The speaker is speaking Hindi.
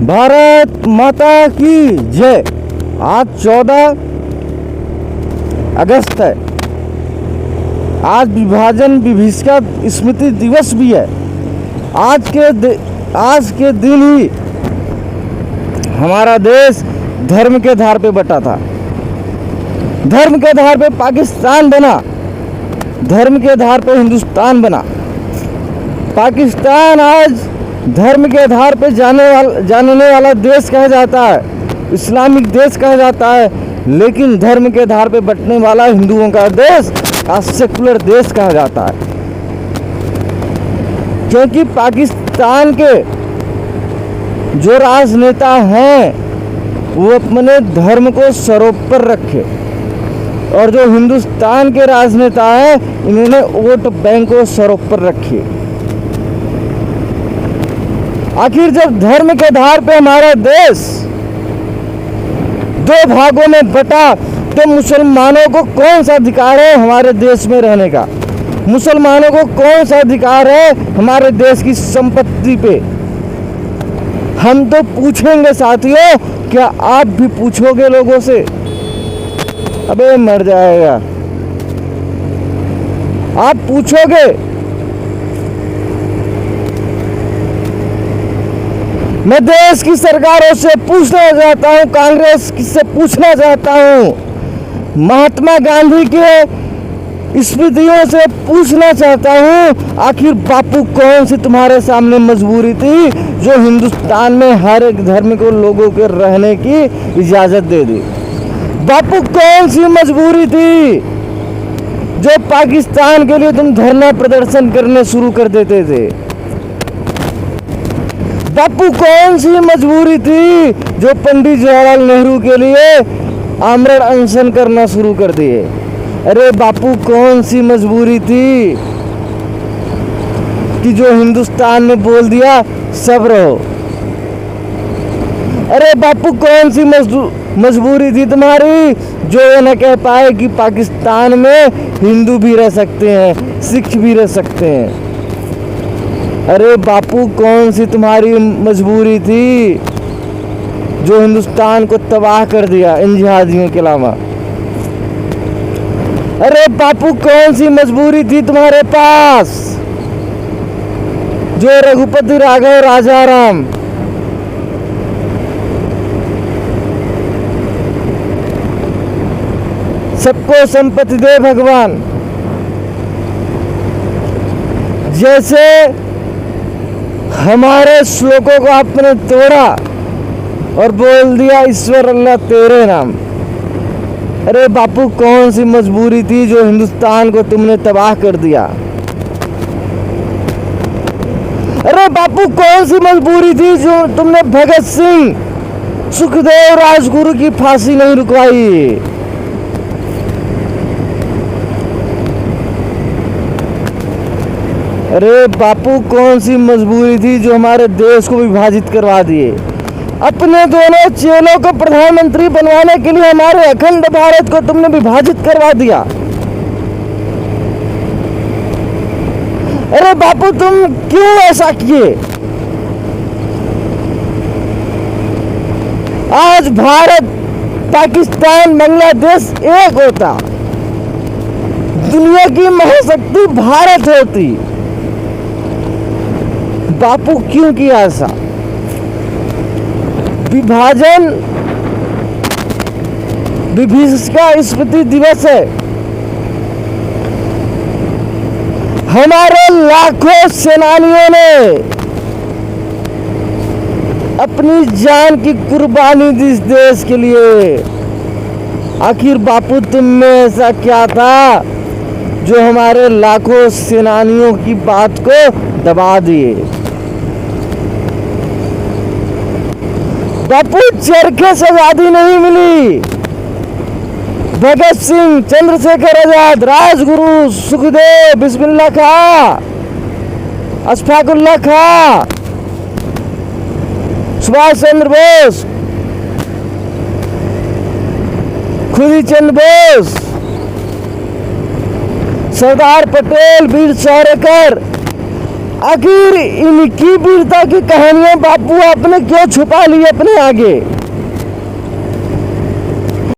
भारत माता की जय। आज 14 अगस्त है। आज विभाजन विभीषिका स्मृति दिवस भी है। आज के दिन ही हमारा देश धर्म के आधार पे बटा था। धर्म के आधार पे पाकिस्तान बना, धर्म के आधार पे हिंदुस्तान बना। पाकिस्तान आज धर्म के आधार पे जानने वाला देश कहा जाता है, इस्लामिक देश कहा जाता है, लेकिन धर्म के आधार पे बंटने वाला हिंदुओं का देश आज सेकुलर देश कहा जाता है। क्योंकि पाकिस्तान के जो राजनेता हैं वो अपने धर्म को सर्वोपरि रखे, और जो हिंदुस्तान के राजनेता हैं इन्होंने वोट बैंक को सर्वोपरि रखे। आखिर जब धर्म के आधार पे हमारा देश दो भागों में बटा तो मुसलमानों को कौन सा अधिकार है हमारे देश में रहने का? मुसलमानों को कौन सा अधिकार है हमारे देश की संपत्ति पे? हम तो पूछेंगे साथियों, क्या आप भी पूछोगे लोगों से? अबे मर जाएगा। आप पूछोगे? मैं देश की सरकारों से पूछना चाहता हूं, कांग्रेस से पूछना चाहता हूं, महात्मा गांधी के स्मृतियों से पूछना चाहता हूं, आखिर बापू कौन सी तुम्हारे सामने मजबूरी थी जो हिंदुस्तान में हर एक धर्म को लोगों के रहने की इजाजत दे दी? बापू कौन सी मजबूरी थी जो पाकिस्तान के लिए तुम धरना प्रदर्शन करने शुरू कर देते थे? बापू कौन सी मजबूरी थी जो पंडित जवाहरलाल नेहरू के लिए आमरण अनशन करना शुरू कर दिए? अरे बापू कौन सी मजबूरी थी कि जो हिंदुस्तान में बोल दिया सब रहो? अरे बापू कौन सी मजबूरी थी तुम्हारी जो ये न कह पाए कि पाकिस्तान में हिंदू भी रह सकते हैं, सिख भी रह सकते हैं? अरे बापू कौन सी तुम्हारी मजबूरी थी जो हिंदुस्तान को तबाह कर दिया इन जिहादियों के अलावा? अरे बापू कौन सी मजबूरी थी तुम्हारे पास जो रघुपति राघव राजाराम सबको संपत्ति दे भगवान जैसे हमारे श्लोकों को आपने तोड़ा और बोल दिया ईश्वर अल्लाह तेरे नाम? अरे बापू कौन सी मजबूरी थी जो हिंदुस्तान को तुमने तबाह कर दिया? अरे बापू कौन सी मजबूरी थी जो तुमने भगत सिंह, सुखदेव, राजगुरु की फांसी नहीं रुकवाई? अरे बापू कौन सी मजबूरी थी जो हमारे देश को विभाजित करवा दिए? अपने दोनों चेलों को प्रधानमंत्री बनवाने के लिए हमारे अखंड भारत को तुमने विभाजित करवा दिया। अरे बापू तुम क्यों ऐसा किए? आज भारत, पाकिस्तान, बांग्लादेश एक होता, दुनिया की महाशक्ति भारत होती। बापू क्यों किया ऐसा? विभाजन विभीषिका स्मृति दिवस है। हमारे लाखों सेनानियों ने अपनी जान की कुर्बानी दी इस देश के लिए। आखिर बापू तुम में ऐसा क्या था जो हमारे लाखों सेनानियों की बात को दबा दिए? बापू चरखे से आज़ादी नहीं मिली। भगत सिंह, चंद्रशेखर आजाद, राजगुरु, सुखदेव, बिस्मिल्लाह खां, अशफाकुल्लाह खां, सुभाष चंद्र बोस, खुदी चंद बोस, सरदार पटेल, वीर सावरकर, आखिर इनकी वीरता की कहानियां बापू आपने क्यों छुपा ली अपने आगे?